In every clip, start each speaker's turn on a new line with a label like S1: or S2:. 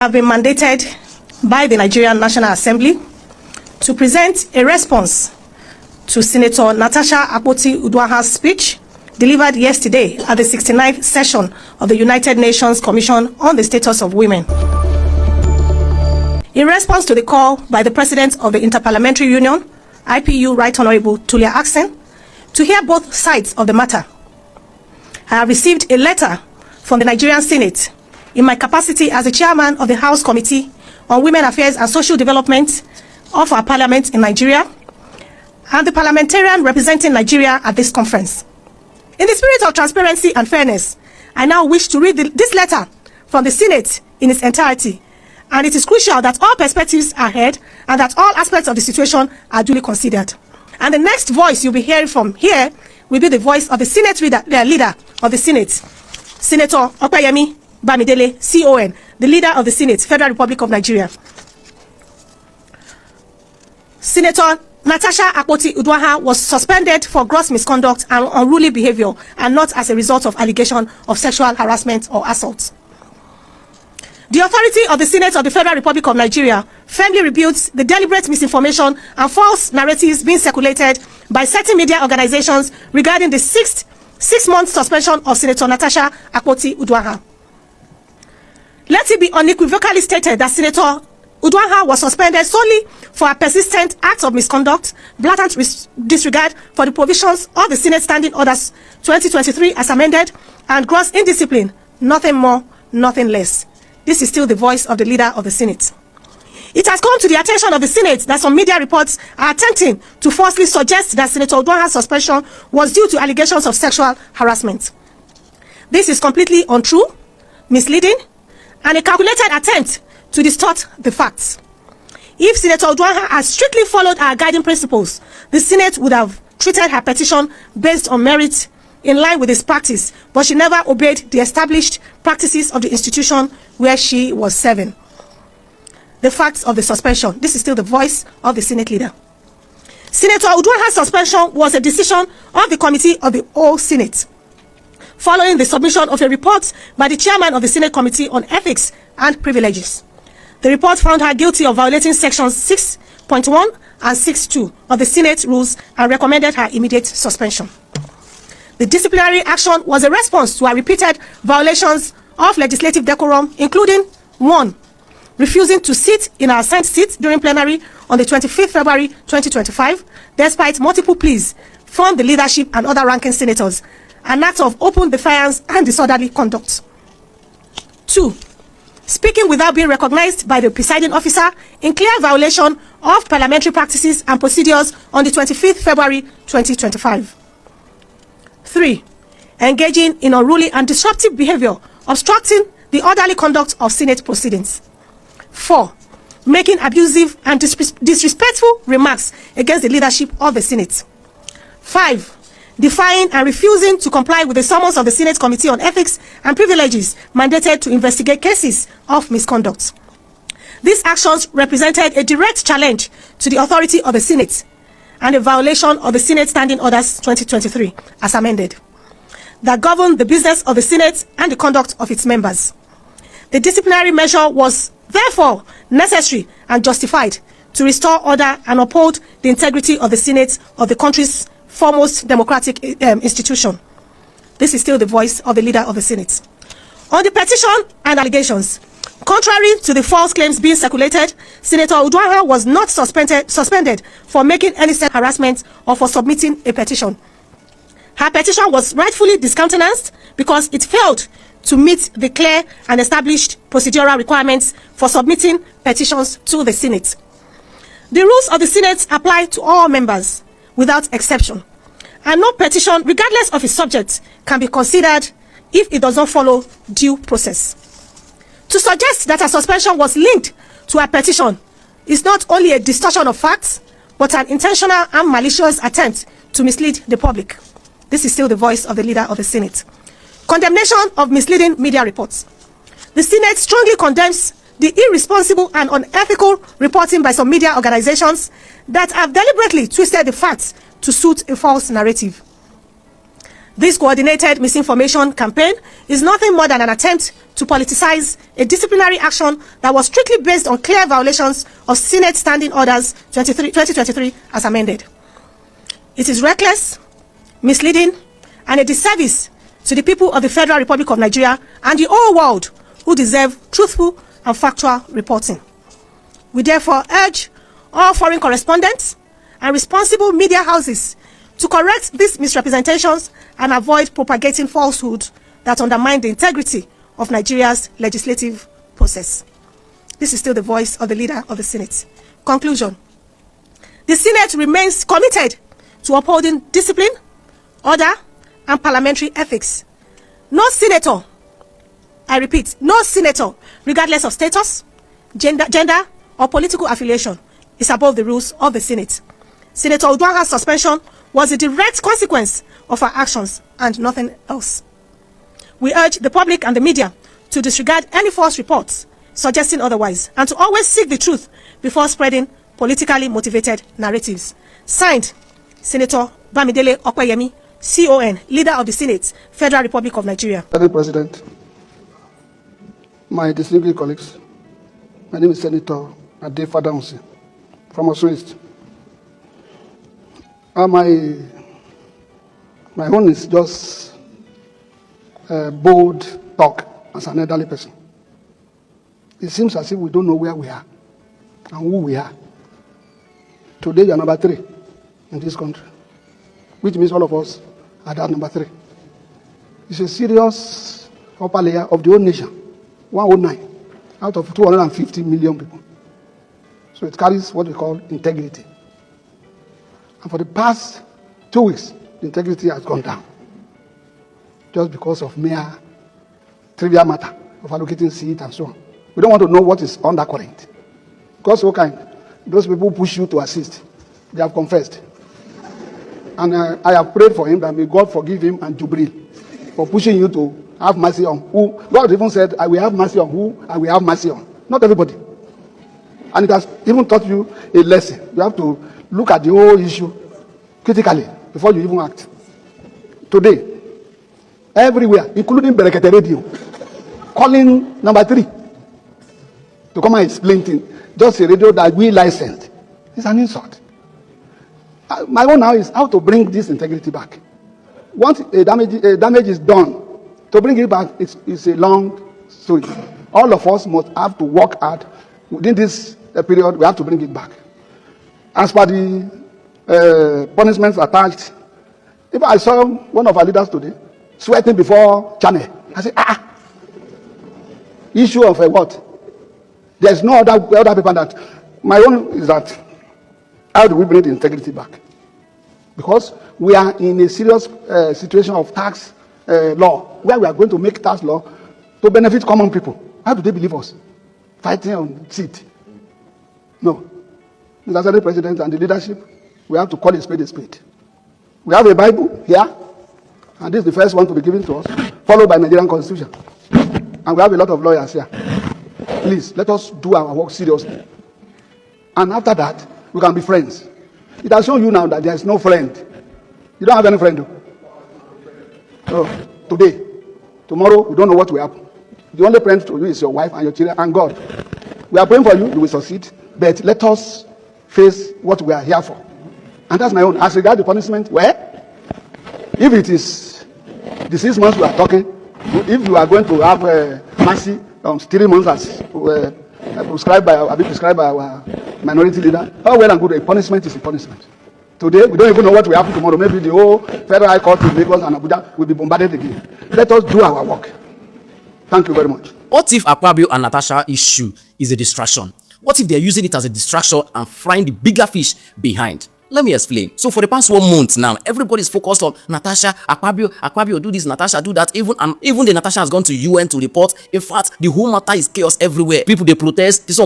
S1: Have been mandated by the Nigerian National Assembly to present a response to Senator Natasha Akpoti-Uduaghan's speech delivered yesterday at the 69th session of the United Nations Commission on the Status of Women. In response to the call by the President of the Interparliamentary Union, IPU Right Honorable Aga1Nst Sen, to hear both sides of the matter, I have received a letter from the Nigerian Senate in my capacity as the chairman of the House Committee on Women Affairs and Social Development of our Parliament in Nigeria, and the parliamentarian representing Nigeria at this conference. In the spirit of transparency and fairness, I now wish to read this letter from the Senate in its entirety, and it is crucial that all perspectives are heard and that all aspects of the situation are duly considered. And the next voice you'll be hearing from here will be the voice of the Senate leader of the Senate, Senator Opeyemi Bamidele, CON, the leader of the Senate, Federal Republic of Nigeria. Senator Natasha Akpoti-Uduaghan was suspended for gross misconduct and unruly behavior, and not as a result of allegation of sexual harassment or assault. The authority of the Senate of the Federal Republic of Nigeria firmly rebukes the deliberate misinformation and false narratives being circulated by certain media organizations regarding the six-month suspension of Senator Natasha Akpoti-Uduaghan. Let it be unequivocally stated that Senator Uduaghan was suspended solely for a persistent act of misconduct, blatant disregard for the provisions of the Senate Standing Orders 2023 as amended, and gross indiscipline, nothing more, nothing less. This is still the voice of the leader of the Senate. It has come to the attention of the Senate that some media reports are attempting to falsely suggest that Senator Uduaghan's suspension was due to allegations of sexual harassment. This is completely untrue, misleading, and a calculated attempt to distort the facts. If Senator Uduaghan had strictly followed our guiding principles, the Senate would have treated her petition based on merit in line with its practice, but she never obeyed the established practices of the institution where she was serving. The facts of the suspension. This is still the voice of the Senate leader. Senator Uduaghan's suspension was a decision of the Committee of the Whole Senate, following the submission of a report by the chairman of the Senate Committee on Ethics and Privileges. The report found her guilty of violating sections 6.1 and 6.2 of the Senate rules and recommended her immediate suspension. The disciplinary action was a response to her repeated violations of legislative decorum, including 1. Refusing to sit in her assigned seat during plenary on the 25th February 2025, despite multiple pleas from the leadership and other ranking senators, an act of open defiance and disorderly conduct. 2. Speaking without being recognized by the presiding officer in clear violation of parliamentary practices and procedures on the 25th February 2025. 3. Engaging in unruly and disruptive behavior, obstructing the orderly conduct of Senate proceedings. 4. Making abusive and disrespectful remarks against the leadership of the Senate. 5. Defying and refusing to comply with the summons of the Senate Committee on Ethics and Privileges mandated to investigate cases of misconduct. These actions represented a direct challenge to the authority of the Senate and a violation of the Senate Standing Orders 2023 as amended, that govern the business of the Senate and the conduct of its members. The disciplinary measure was therefore necessary and justified to restore order and uphold the integrity of the Senate of the country's foremost democratic institution. This is still the voice of the leader of the Senate. On the petition and allegations, contrary to the false claims being circulated, Senator Uduaghan was not suspended for making any sexual harassment or for submitting a petition. Her petition was rightfully discountenanced because it failed to meet the clear and established procedural requirements for submitting petitions to the Senate. The rules of the Senate apply to all members without exception, and no petition, regardless of its subject, can be considered if it does not follow due process. To suggest that a suspension was linked to a petition is not only a distortion of facts, but an intentional and malicious attempt to mislead the public. This is still the voice of the leader of the Senate. Condemnation of misleading media reports. The Senate strongly condemns the irresponsible and unethical reporting by some media organizations that have deliberately twisted the facts to suit a false narrative. This coordinated misinformation campaign is nothing more than an attempt to politicize a disciplinary action that was strictly based on clear violations of Senate Standing Orders 2023 as amended. It is reckless, misleading, and a disservice to the people of the Federal Republic of Nigeria and the whole world who deserve truthful and factual reporting. We therefore urge all foreign correspondents and responsible media houses to correct these misrepresentations and avoid propagating falsehoods that undermine the integrity of Nigeria's legislative process. This is still the voice of the leader of the Senate. Conclusion. The Senate remains committed to upholding discipline, order, and parliamentary ethics. No senator, I repeat, no senator, regardless of status, gender, or political affiliation, is above the rules of the Senate. Senator Uduaghan's suspension was a direct consequence of her actions and nothing else. We urge the public and the media to disregard any false reports suggesting otherwise and to always seek the truth before spreading politically motivated narratives. Signed, Senator Bamidele Okweyemi, CON, Leader of the Senate, Federal Republic of Nigeria.
S2: Mr. President, my distinguished colleagues, my name is Senator Aga1Nst from Aga1Nst. My own is just bold talk as an elderly person. It seems as if we don't know where we are and who we are. Today, you are number 3 in this country, which means all of us are that number 3. It's a serious upper layer of the whole nation, 109 out of 250 million people. So it carries what we call integrity. And for the past 2 weeks, the integrity has gone down just because of mere trivial matter of allocating seat and so on. We don't want to know what is undercurrent. Because those people who push you to assist, they have confessed. And I have prayed for him that may God forgive him and Jubril for pushing you to have mercy on who. God even said, I will have mercy on who I will have mercy on. Not everybody. And it has even taught you a lesson. You have to look at the whole issue critically before you even act. Today, everywhere, including Berekete Radio, calling number 3 to come and explain things. Just a radio that we licensed. It's an insult. My own now is how to bring this integrity back. Once a damage is done, to bring it back is a long story. All of us must have to work hard. Within this period, we have to bring it back. As per the punishments attached, if I saw one of our leaders today sweating before channel, I said, issue of what? There's no other paper that. My own is that, how do we bring the integrity back? Because we are in a serious situation of tax law, where we are going to make tax law to benefit common people. How do they believe us? Fighting on seat. No. Mr. President and the leadership, we have to call a spade a spade. We have a Bible here, and this is the first one to be given to us, followed by Nigerian Constitution. And we have a lot of lawyers here. Please, let us do our work seriously. And after that, we can be friends. It has shown you now that there is no friend. You don't have any friend. So, today, tomorrow, we don't know what will happen. The only friend to you is your wife and your children and God. We are praying for you, you will succeed. But let us face what we are here for. And that's my own. As regards the punishment, well, if it is the 6 months we are talking, if you are going to have mercy on 3 months as prescribed by our minority leader, how well and good a punishment is a punishment. Today, we don't even know what will happen tomorrow. Maybe the whole Federal High Court in Lagos and Abuja will be bombarded again. Let us do our work. Thank you very much.
S3: What if Aga1Nst and Natasha issue is a distraction? What if they're using it as a distraction and frying the bigger fish behind? Let me explain. So for the past 1 month now, everybody's focused on Natasha, Aga1Nst do this, Natasha do that. Even the Natasha has gone to UN to report. In fact, the whole matter is chaos everywhere. People, they protest, this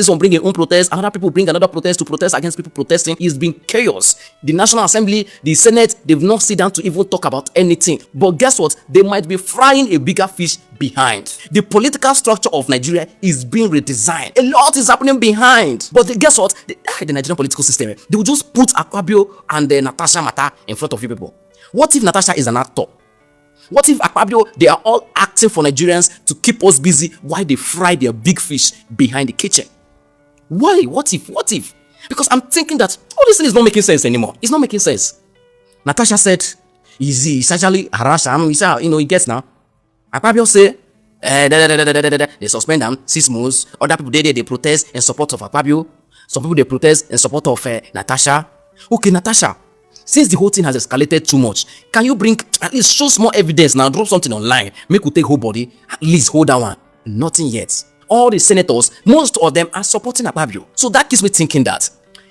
S3: one bring their own protest, another people bring another protest to protest against people protesting. It's been chaos. The National Assembly, the Senate, they've not sit down to even talk about anything. But guess what? They might be frying a bigger fish behind. The political structure of Nigeria is being redesigned. A lot is happening behind. But guess what? The Nigerian political system, they will just put Aga1Nst and Natasha matter in front of you people. What if Natasha is an actor? What if Akpabio, they are all acting for Nigerians to keep us busy while they fry their big fish behind the kitchen? Why? What if? What if? Because I'm thinking that all this thing is not making sense anymore. It's not making sense. Natasha said, he's actually harassed him. He gets now. Akpabio say, they suspend him 6 months. Other people, they protest in support of Akpabio. Some people, they protest in support of Natasha. Okay, Natasha, since the whole thing has escalated too much, can you bring, at least show some more evidence now, drop something online, make we take whole body, at least hold that one. Nothing yet. All the senators, most of them are supporting Akpabio. So that keeps me thinking that,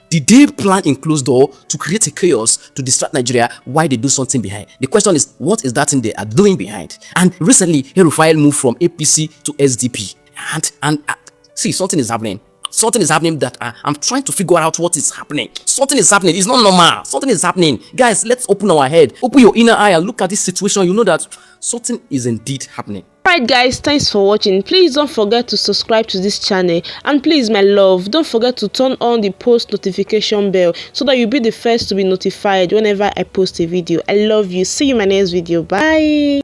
S3: did they plan in closed door to create a chaos to distract Nigeria while they do something behind? The question is, what is that thing they are doing behind? And recently, El-Rufai moved from APC to SDP. And see, something is happening. Something is happening that I'm trying to figure out what is happening. Something is happening. It's not normal. Something is happening. Guys, let's open our head. Open your inner eye and look at this situation. You know that something is indeed happening.
S4: Alright guys, thanks for watching. Please don't forget to subscribe to this channel, and please my love, don't forget to turn on the post notification bell so that you'll be the first to be notified whenever I post a video. I love you. See you in my next video. Bye.